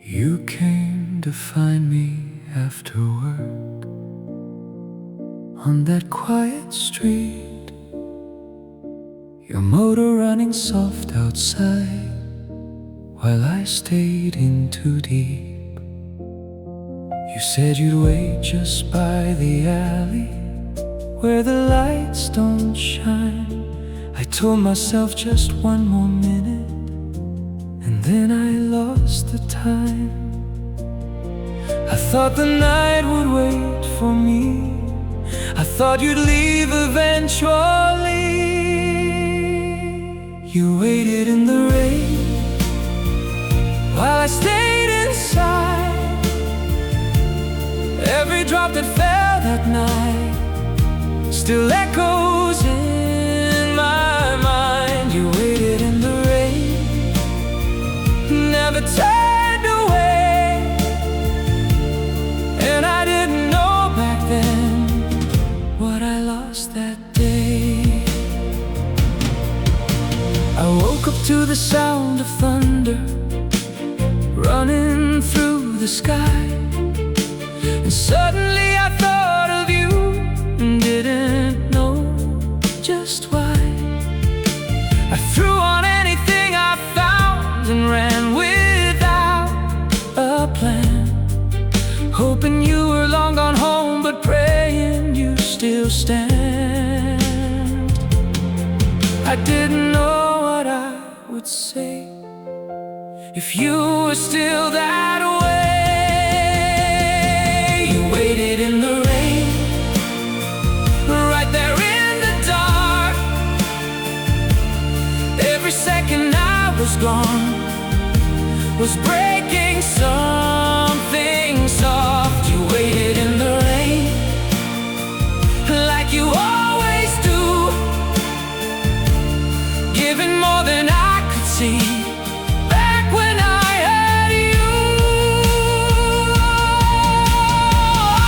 You came to find me after work on that quiet street, your motor running soft outside while I stayed in too deep. You said you'd wait just by the alley where the lights don't shine. I told myself just one more minute, and then I lost the time. I thought the night would wait for me. I thought you'd leave eventually. You waited in the rain while I stayed inside. Every drop that fell that night still echoes in my mind. You waited in the rain, never turned away, and I didn't know back then what I lost that day. I woke up to the sound of thunder running through the sky, and suddenly I thought of you and didn't know just why. I threw on anything I found and ran without a plan, hoping you were long gone home, but praying you still stand. I didn't know what I would say if you were still that way. You waited in the rain, right there in the dark. Every second I was gone was breaking something soft. You waited in the rain like you always do, giving more than I could see back when I had you.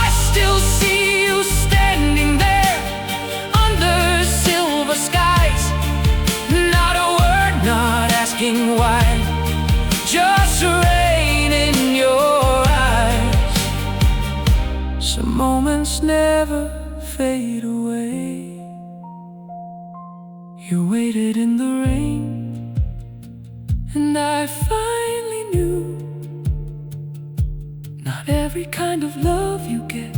I still see you standing there under silver skies, not a word, not asking why, just rain in your eyes. Some moments never fade away. You waited in the rain, and I finally knew not every kind of love you get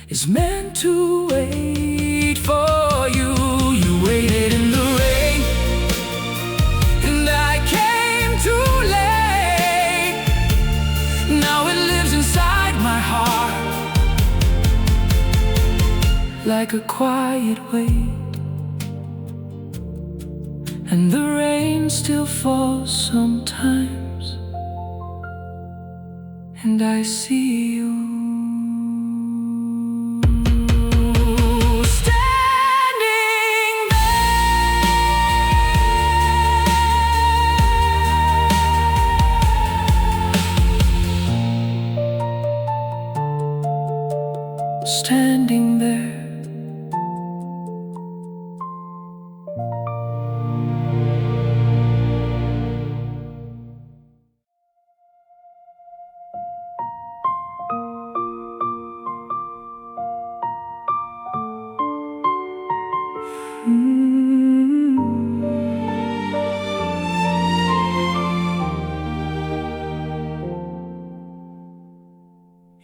is meant to wait for you. You waited in the rain, and I came too late. Now it lives inside my heart like a quiet wave, and the rain still falls sometimes, and I see you standing there, standing there.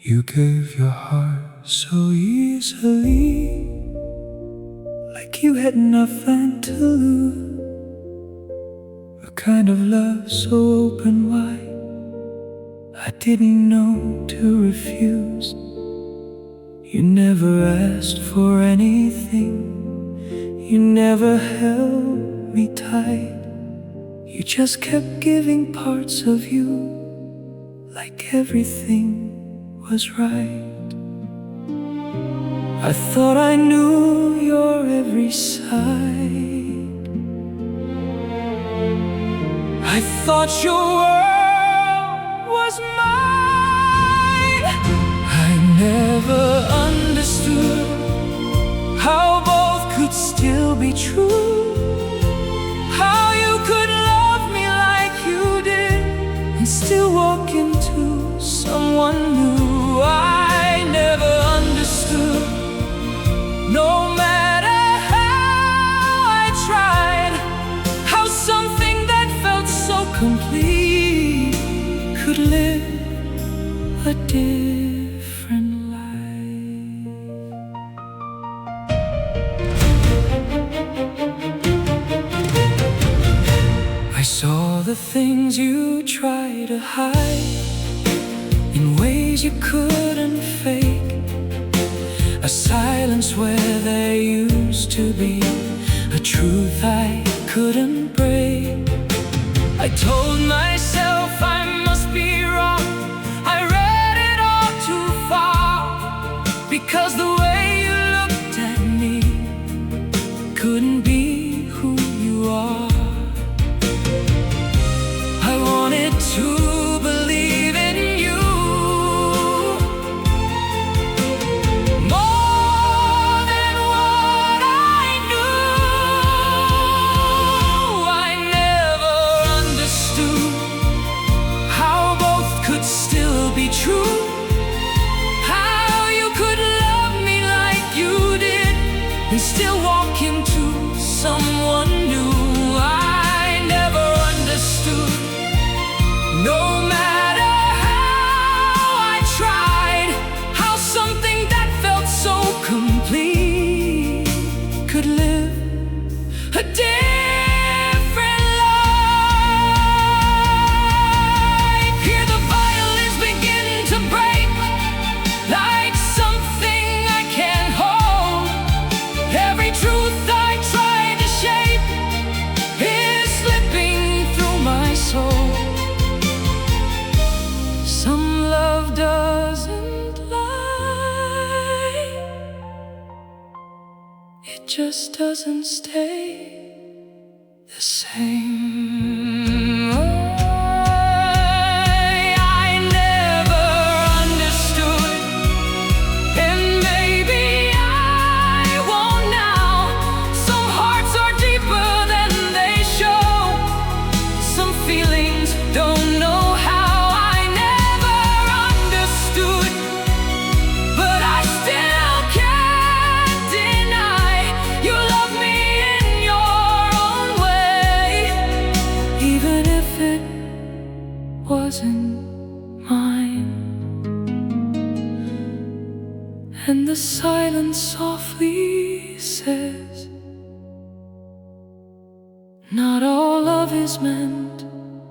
You gave your heart so easily, like you had nothing to lose. A kind of love so open wide, I didn't know to refuse. You never asked for anything, you never held me tight. You just kept giving parts of you, like everything was right. I thought I knew your every side. I thought your world was mine. I never understood how both could still be true, how you could love me like you did and still walk into someone new. I never understood, no matter how I tried, how something that felt so complete could live a different life. I saw the things you try to hide in ways you couldn't fake, a silence where there used to be a truth I couldn't break. I told myself I must be wrong, I read it all too far, because the way you looked at me couldn't be who you are. I wanted to believe in you more than what I knew. I never understood how both could still be true, how you could love me like you did and still walk into someone new. I never understood, no matter how I tried, how something that felt so complete could live a different life. Hear the violins begin to break like something I can't hold. Every truth I tried to shape is slipping through my soul. Some love doesn't lie, it just doesn't stay the same. I never understood, and maybe I won't now. Some hearts are deeper than they show, some feelings don't know how. I never understood, but I still can't deny you love me in your own way, even if it wasn't mine. And the silence softly says, not all love is meant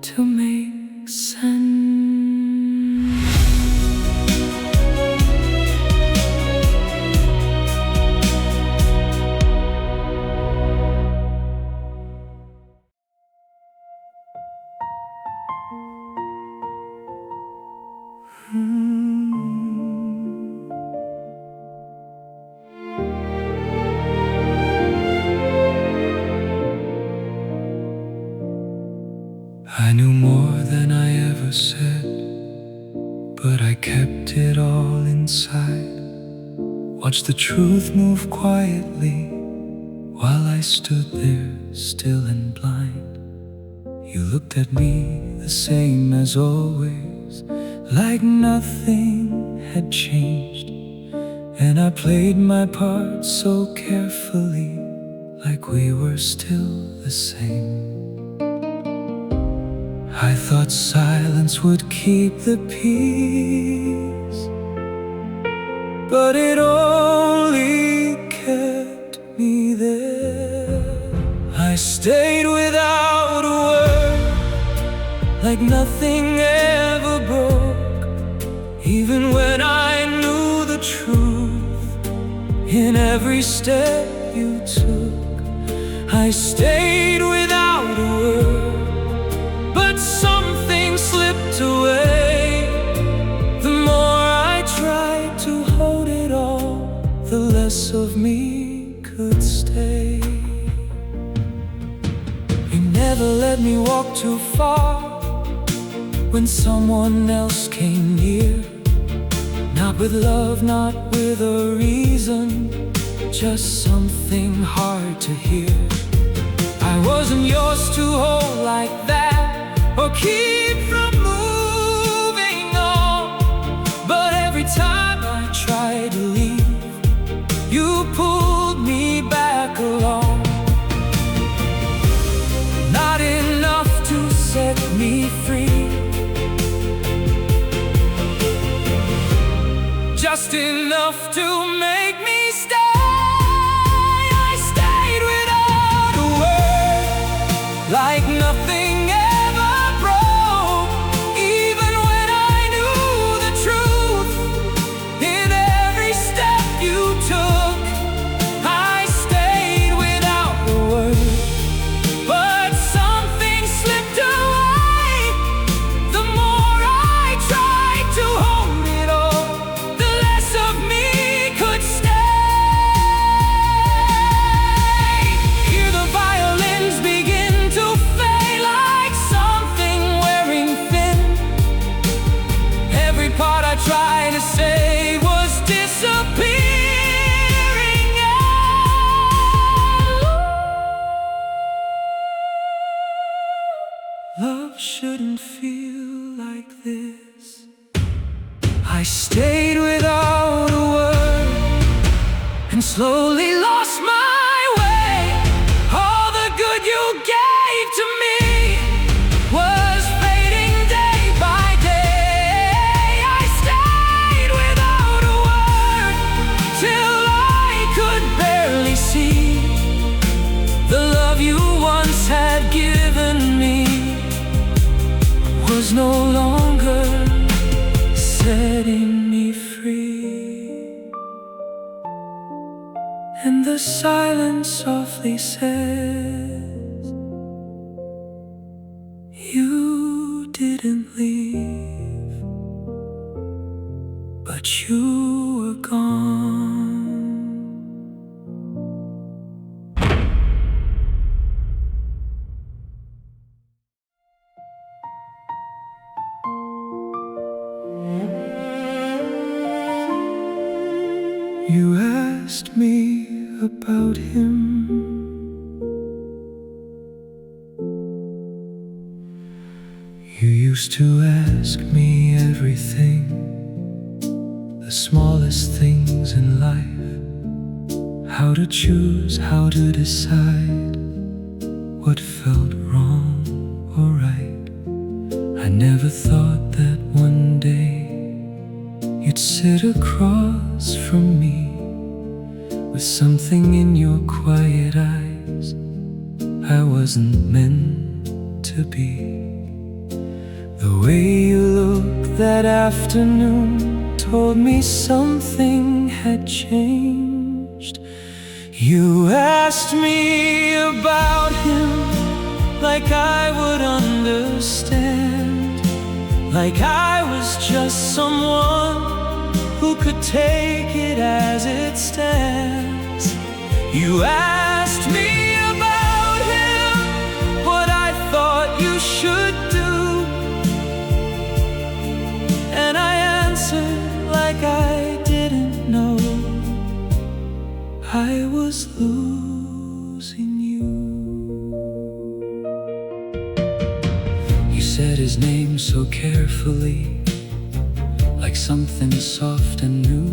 to make sense. I knew more than I ever said, but I kept it all inside. Watched the truth move quietly while I stood there still and blind. You looked at me the same as always, like nothing had changed. And I played my part so carefully, like we were still the same. I thought silence would keep the peace, but it only kept me there. I stayed without a word, like nothing ever broke, even when I knew the truth in every step you took. I stayed without a word, but something slipped away. The more I tried to hold it all, the less of me could stay. You never let me walk too far, when someone else came near. Not with love, not with a reason, just something hard to hear. I wasn't yours to hold like that, or keep from moving on. But every time I tried to leave, you pulled me back along. Not enough to set me free, just enough to make me stay. I stayed without a word, like nothing ever broke. Even when I knew the truth, in every step you took, I stayed without a word. But something slipped away. The more I tried to hold it all, the less of me could stay. Hear the violins begin to fade like something wearing thin. Every part I tried to say was disappearing. Love shouldn't feel like this. I stayed without a word and slowly lost my way. All the good you gave to me was fading day by day. I stayed without a word till I could barely see the love you once had given me was no longer setting me free. And the silence softly says, you didn't leave, but you were gone. You asked me about him. You used to ask me everything, the smallest things in life. How to choose, how to decide what felt wrong or right. I never thought that one day you'd sit across from me with something in your quiet eyes I wasn't meant to be. The way you looked that afternoon told me something had changed. You asked me about him like I would understand, like I was just someone who could take it as it stands. You asked me about him, what I thought you should do, and I answered like I didn't know I was losing you. You said his name so carefully, like something soft and new,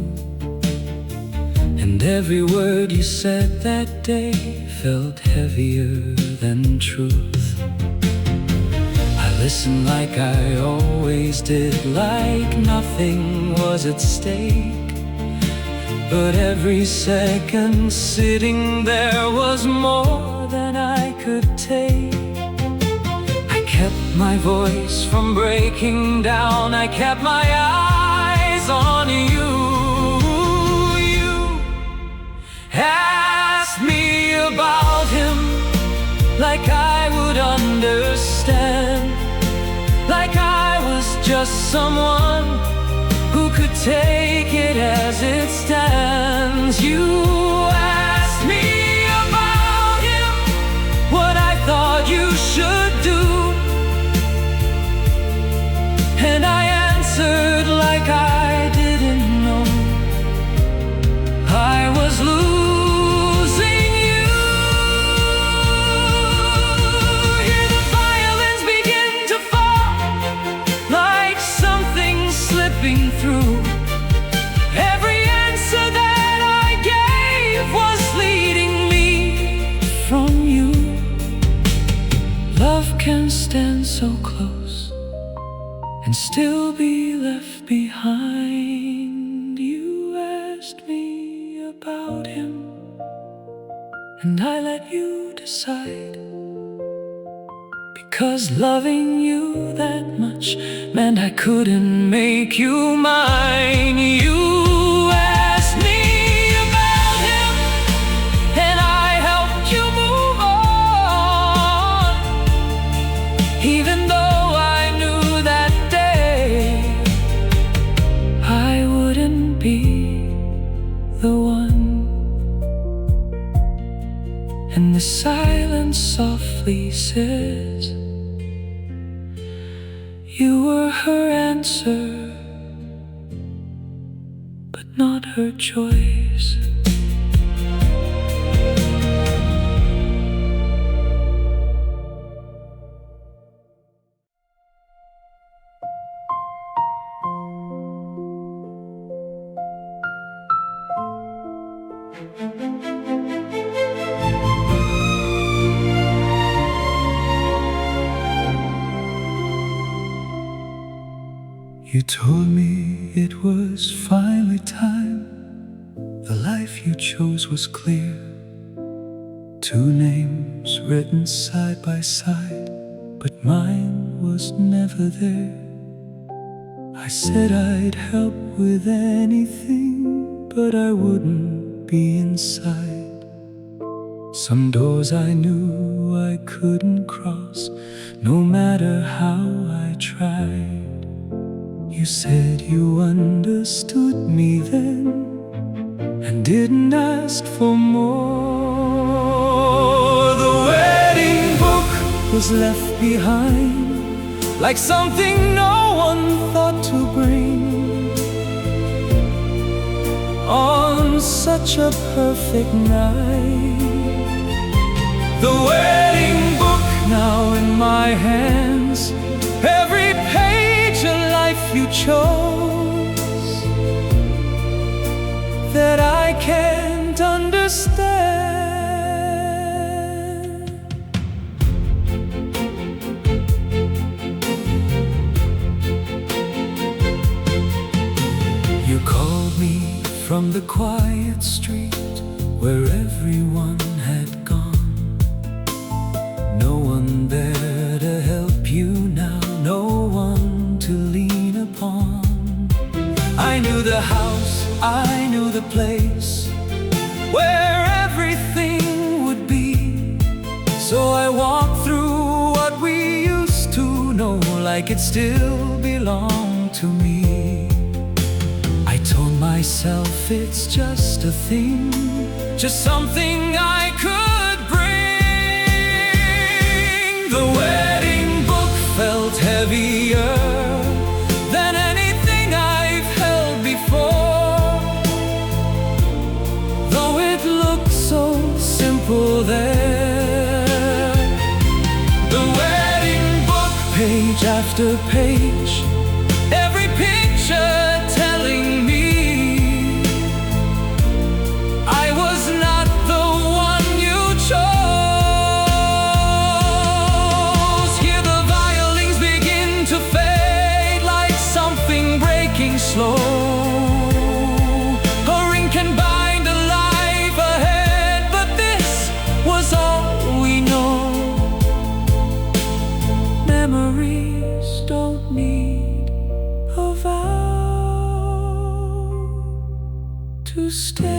and every word you said that day felt heavier than truth. I listened like I always did, like nothing was at stake. But every second sitting there was more than I could take. I kept my voice from breaking down, I kept my eyes on you. You asked me about him like I would understand, like I was just someone who could take it as it stands. You asked me about him, what I thought you should do, close and still be left behind. You asked me about him, and I let you decide, because loving you that much meant I couldn't make you mine. You asked me about him, and I helped you move on, even though I knew that day I wouldn't be the one. And the silence softly says, you were her answer, but not her choice. You told me it was finally time. The life you chose was clear. Two names written side by side, but mine was never there. I said I'd help with anything, but I wouldn't be inside. Some doors I knew I couldn't cross, no matter how I tried. You said you understood me then, and didn't ask for more. The wedding book was left behind, like something no one thought to bring on such a perfect night. The wedding book now in my hands, every page a life you chose that I can't understand. You called me from the quiet street where everyone had gone. No one there to help you now, no one to lean upon. I knew the house, I knew the place where everything would be. So I walked through what we used to know, like it still belonged to me. I told myself it's just a thing, just something I could bring. The wedding book felt heavier than anything I've held before, though it looked so simple there. The wedding book, page after page, every picture telling me I was not the one you chose. Hear the violins begin to fade, like something breaking slow. A ring can bind a life ahead, but this was all we know. Memories don't need a vow to stay.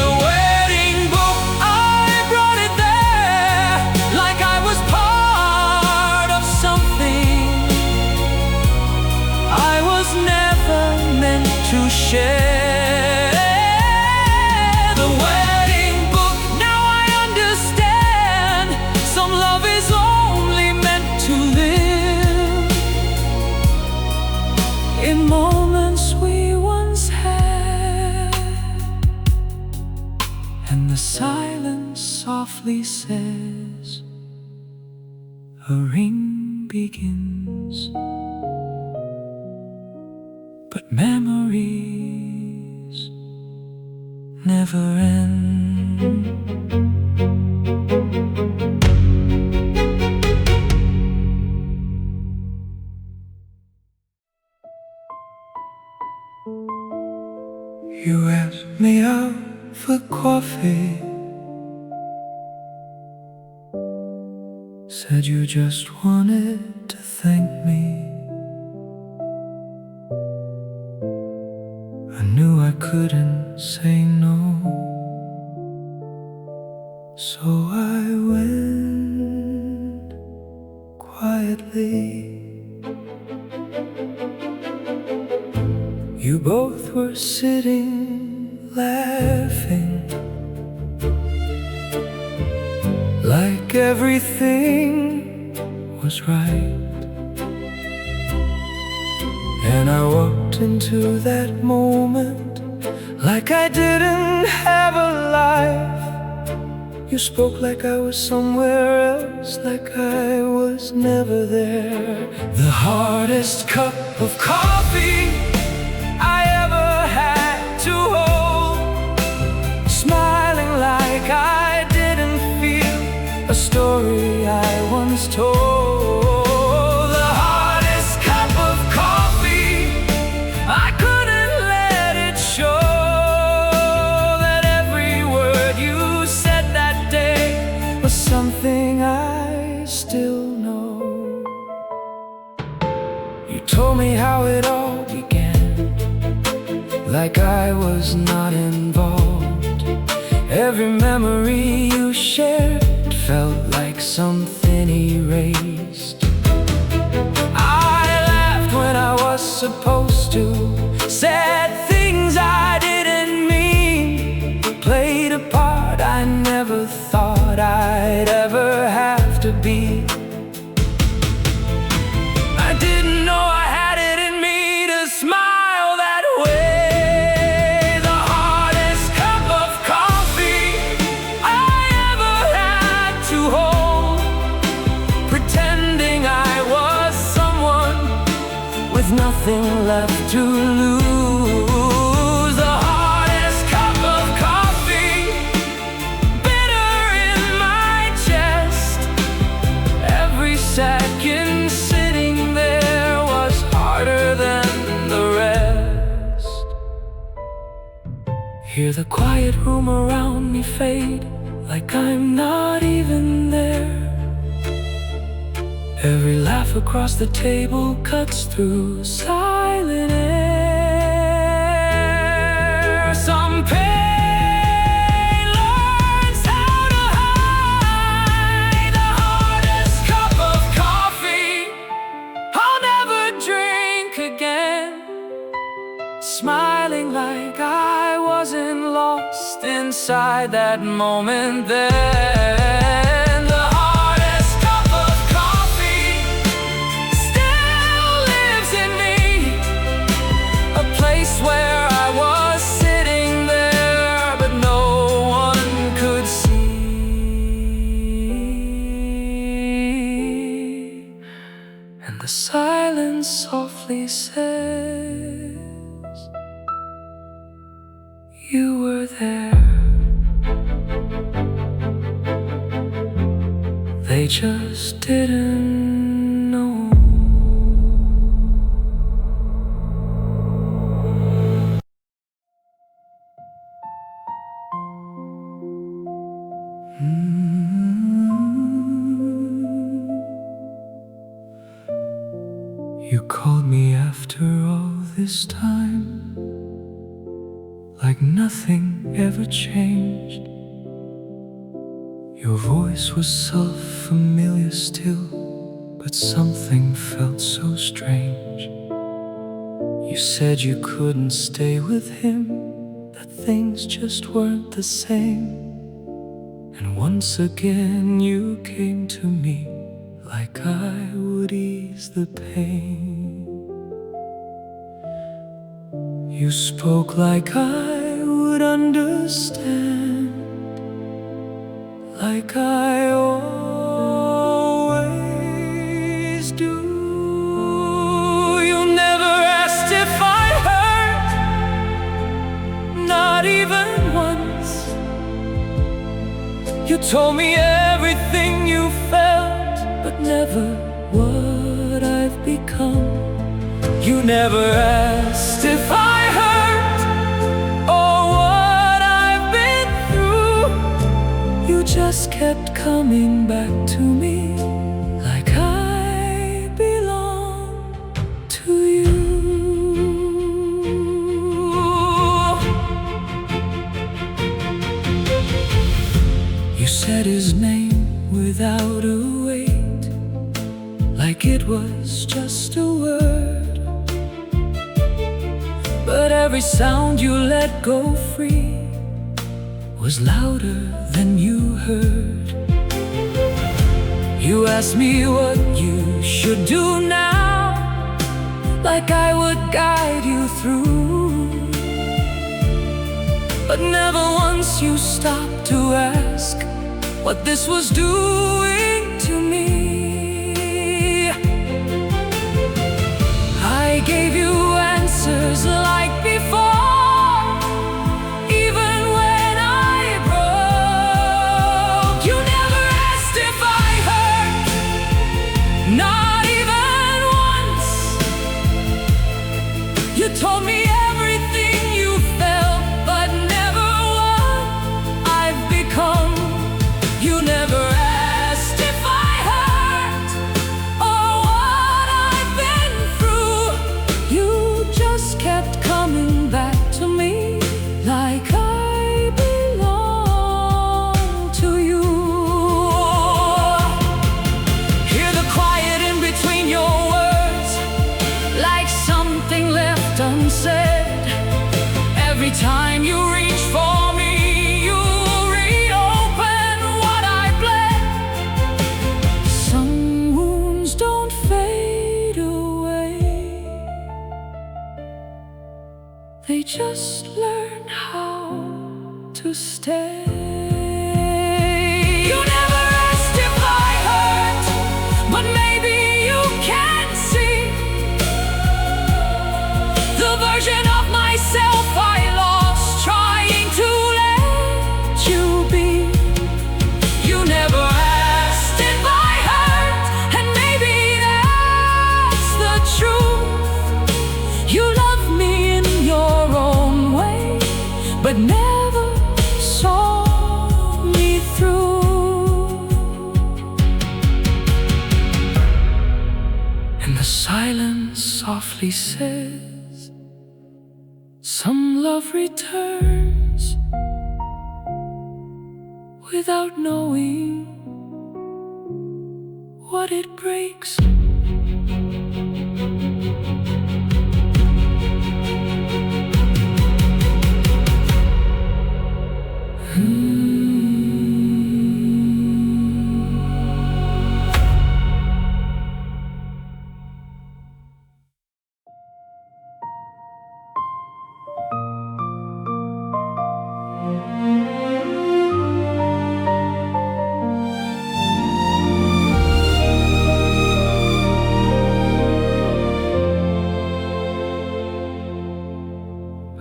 The wedding book, I brought it there, like I was part of something I was never meant to share. The wedding book, now I understand, some love is only meant to live in moments we once had. And the silence softly says, a ring begins, but memories never end. for coffee. Said you just wanted to thank me. I knew I couldn't say no, so I went quietly. You both were sitting laughing, like everything was right. And I walked into that moment like I didn't have a life. You spoke like I was somewhere else, like I was never there. The hardest cup of coffee I ever had to hold, smiling like I didn't feel a story I once told. The hardest cup of coffee, I couldn't let it show that every word you said that day was something I still know. You told me how it all began, like I was not involved. Every memory you shared felt like something erased. I laughed when I was supposed to, said things I didn't mean, played a part I never thought I'd ever have to be. I didn't know I had it in me to smile that way. The hardest cup of coffee I ever had to hold, pretending I was someone with nothing left to lose. The hardest cup of coffee, bitter in my chest. Every second sitting there was harder than the rest. Hear the quiet room around me fade, like I'm not even there. Every laugh across the table cuts through silent air. Some pain learns how to hide. The hardest cup of coffee I'll never drink again, smiling like I wasn't lost inside that moment then. The hardest cup of coffee still lives in me, a place where I was sitting there but no one could see. And the silence softly says, you were there. They just didn't know. You called me after all this time, like nothing ever changed. Your voice was self-familiar still, but something felt so strange. You said you couldn't stay with him, that things just weren't the same. And once again you came to me, like I would ease the pain. You spoke like I would understand, like I always do. You never asked if I hurt, not even once. You told me everything you felt, but never what I've become. You never asked if I hurt or what I've been coming back to me, like I belong to you. You said his name without a wait, like it was just a word. But every sound you let go free was louder than you heard. You asked me what you should do now, like I would guide you through. But never once you stopped to ask what this was doing to me. I gave you answers like before, even when I broke. You never asked if I hurt, not even once. You told me everything you felt, but never what I've become. You never asked if I hurt or what I've been through. You just kept coming back to me, like I belong to you. Hear the quiet in between your words, like something left unsaid. Every time you reach for me, you reopen what I bled. Some wounds don't fade away, they just learn how to stay. You never asked if I hurt, but maybe you can see the version of myself I lost trying to let you be. You never asked if I hurt, and maybe that's the truth. You love me in your own way, but never saw me through. And the silence softly says, some love returns without knowing what it breaks.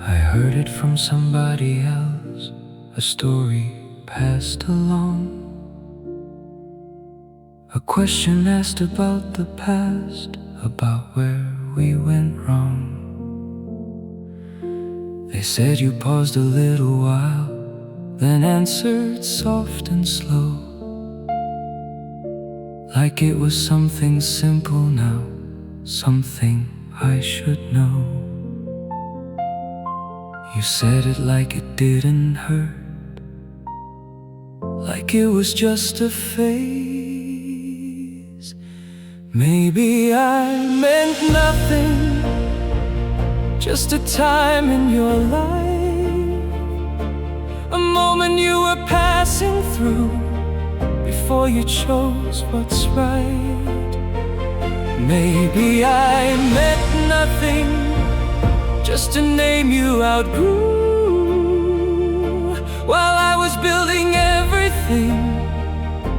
I heard it from somebody else, a story passed along, a question asked about the past, about where we went wrong. They said you paused a little while, then answered soft and slow, like it was something simple now, something I should know. You said it like it didn't hurt, like it was just a phase. Maybe I meant nothing, just a time in your life, a moment you were passing through before you chose what's right. Maybe I meant nothing, just a name you outgrew, while I was building everything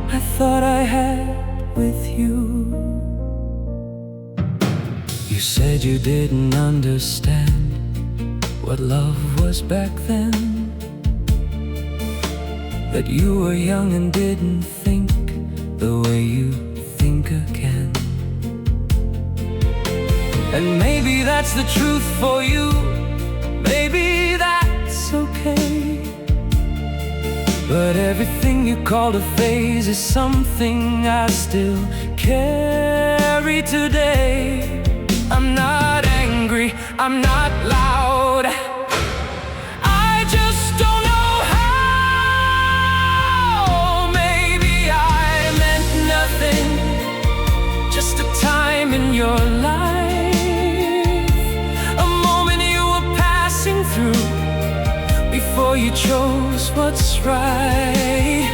I thought I had with you. You said you didn't understand what love was back then, that you were young and didn't think the way you think again. And maybe that's the truth for you, maybe that's okay. But everything you called a phase is something I still carry today. I'm not angry, I'm not loud, I just don't know how. Maybe I meant nothing, just a time in your life, a moment you were passing through before you chose what's right.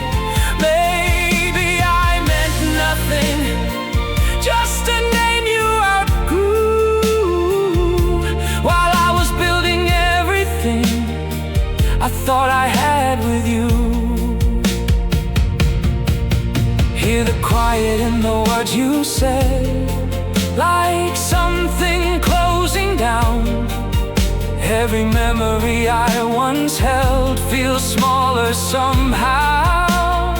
Maybe I meant nothing, just a name you outgrew. While I was building everything I thought I had with you. Hear the quiet in the words you said, like something closing down. Every memory I once held feels smaller somehow.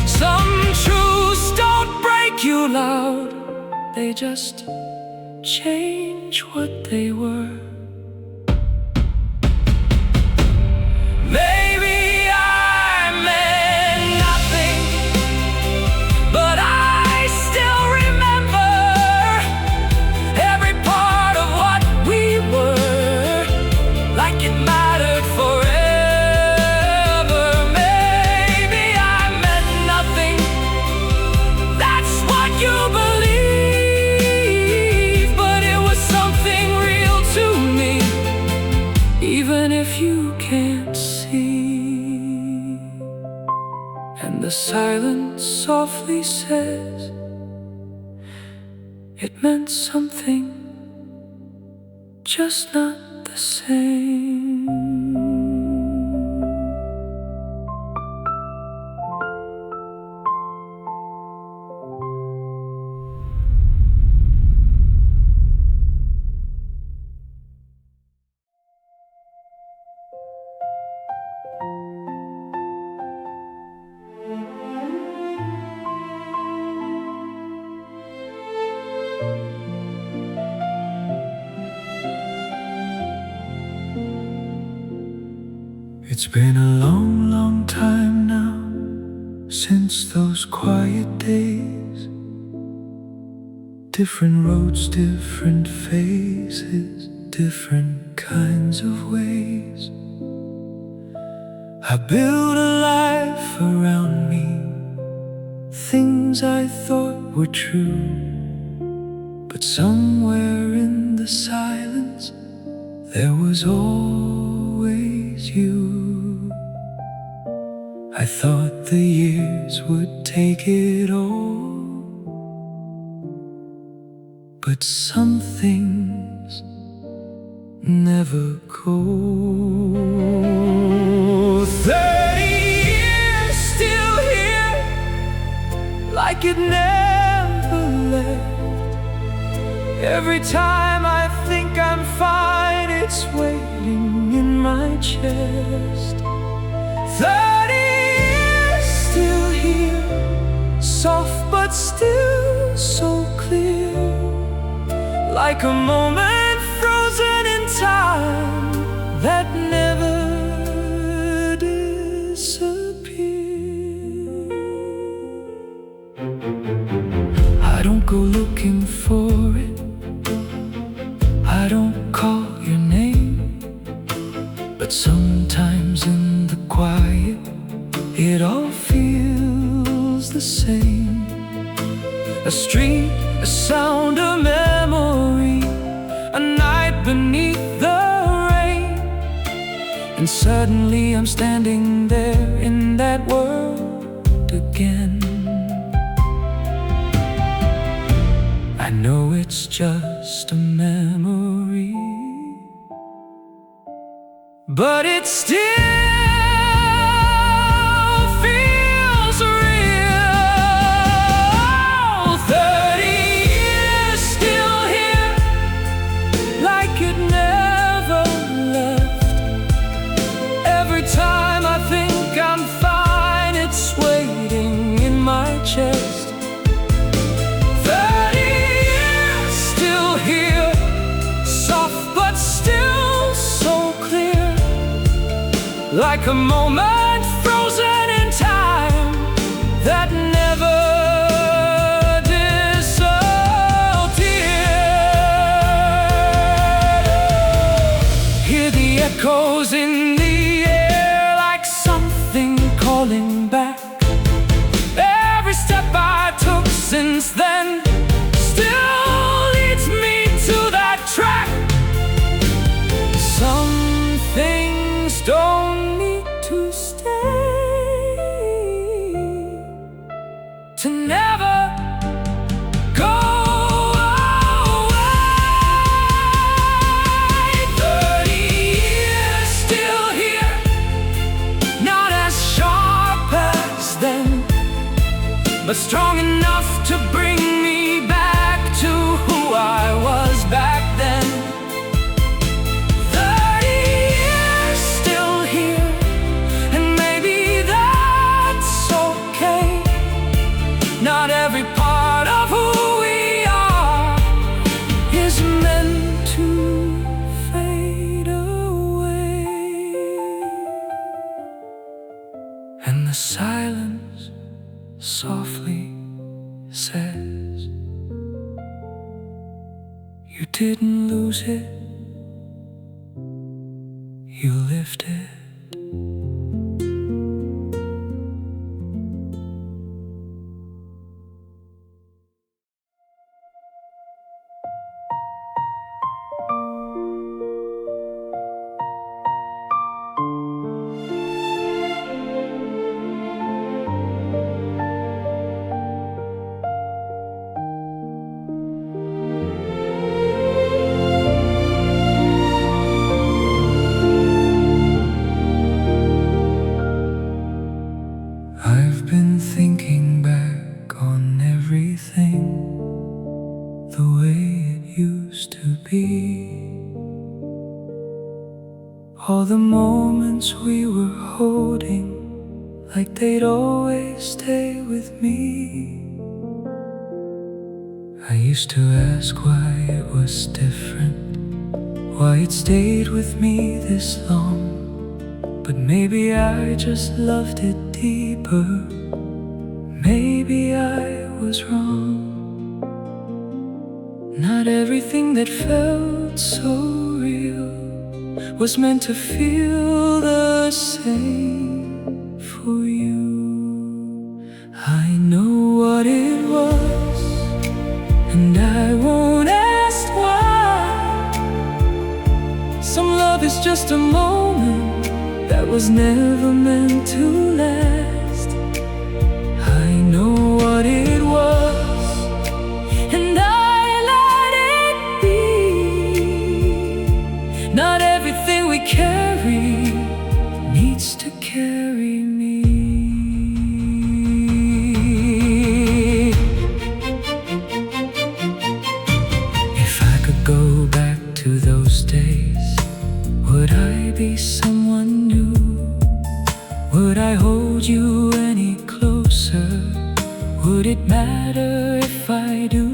Some truths don't break you loud, they just change what they were. Maybe I meant nothing, but I still remember every part of what we were, like it mattered forever. Maybe I meant nothing, that's what you believe, but it was something real to me, even if you can't see. And the silence softly says it meant something, just not the same. It's been a long, long time now since those quiet days. Different roads, different faces, different kinds of ways. I built a life around me, things I thought were true, but somewhere in the silence there was always you. I thought the years would take it all, but some things never go. 30 years still here, like it never left. Every time I think I'm fine, it's waiting in my chest. 30 years still here, soft but still so clear, like a moment frozen in time that never disappears. I don't go looking for it, I don't call your name, but sometimes in the quiet it all feels the same. A street, a sound, a memory, a night beneath the rain, and suddenly I'm standing there in that world again. I know it's just a memory, but it still feels real. 30 years still here, like it never left. Every time I think I'm fine, it's waiting in my chest. 30 years still here, soft but still so clear, like a moment since then still leads me to that track. Some things don't need to stay, to never go away. 30 years still here, not as sharp as then, but strong enough to bring me back to who I was back then. 30 years still here, and maybe that's okay. Not every part of who we are is meant to fade away. And the silence softly says, you didn't lose it, you lived it. I've been thinking back on everything, the way it used to be. All the moments we were holding, like they'd always stay with me. I used to ask why it was different, why it stayed with me this long. But maybe I just loved it deeper. Maybe I was wrong. Not everything that felt so real was meant to feel the same for you. I know what it was, and I won't ask why. Some love is just a moment that was never meant to last. I know what it was, and I let it be. Not everything we carry needs to carry me. If I could go back to those days, would I be someone new? Would I hold you any closer? Would it matter if I do?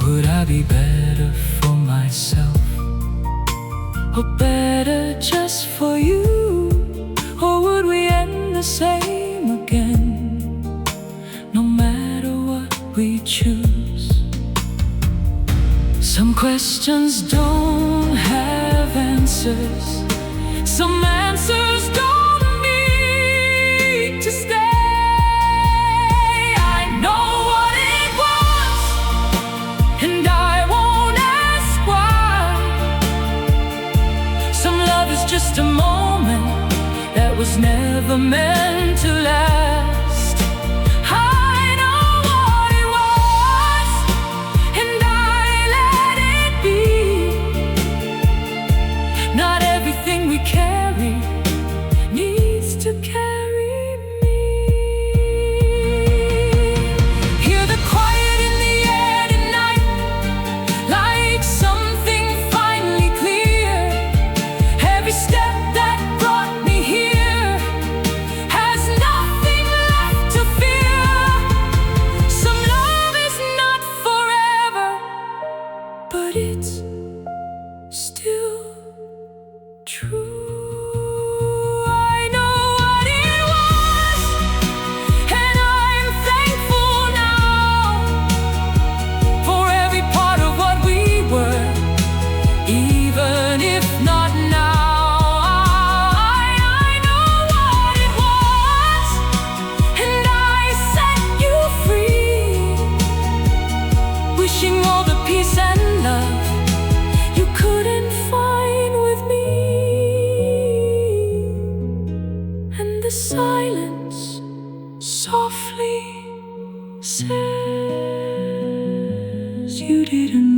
Would I be better for myself, or better just for you? Or would we end the same again, no matter what we choose? Some questions don't have answers. Some answers don't need to stay. I know what it was, and I won't ask why. Some love is just a moment that was never meant to last. I know what it was, and I let it be. Not everything we carry silence softly says you didn't